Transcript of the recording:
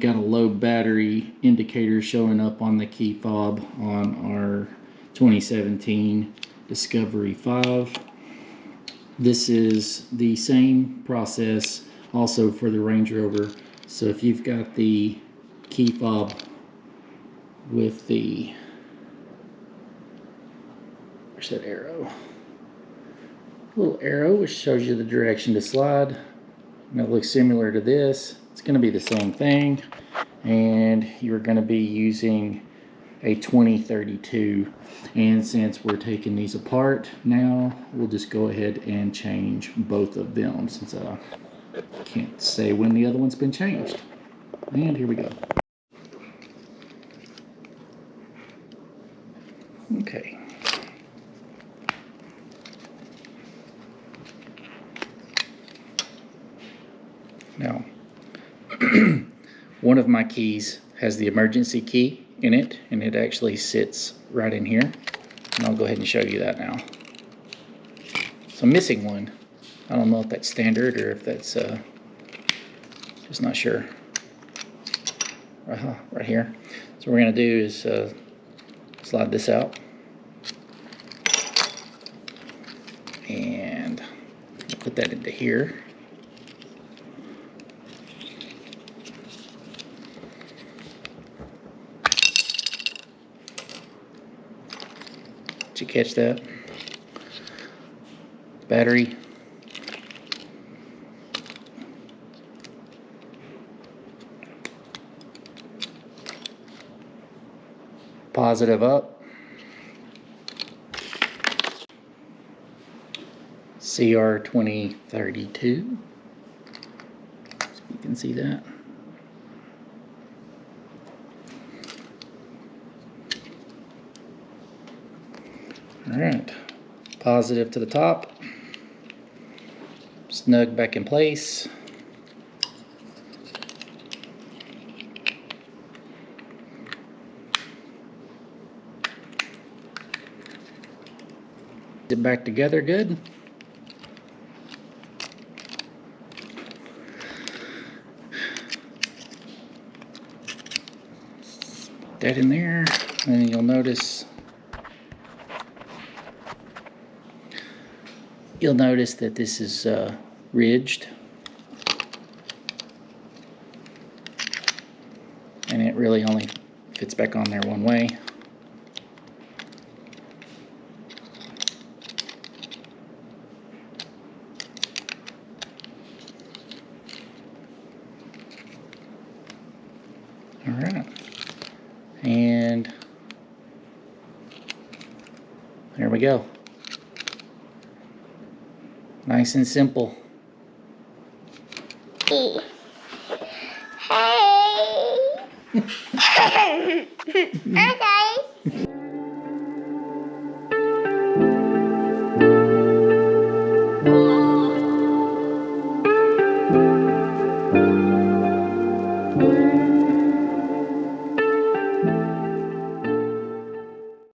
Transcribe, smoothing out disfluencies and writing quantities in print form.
got a low battery indicator showing up on the key fob on our 2017 Discovery 5. This is the same process also for the Range Rover. So if you've got the key fob with the, where's that arrow? Little arrow which shows you the direction to slide, and it looks similar to this. It's going to be the same thing, and you're going to be using a 2032. And since we're taking these apart now, we'll just go ahead and change both of them, since I can't say when the other one's been changed. And here we go. Okay. Now, one of my keys has the emergency key in it, and it actually sits right in here. And I'll go ahead and show you that now. So I'm missing one. I don't know if that's standard or if that's just not sure. Right here. So what we're gonna do is slide this out, and put that into here. Did you catch that? Battery. Positive up. CR 2032. So you can see that. Alright, positive to the top, snug back in place. Get back together good. Put that in there, and you'll notice that this is ridged, and it really only fits back on there one way. All right, and there we go. Nice and simple. Hey. Okay.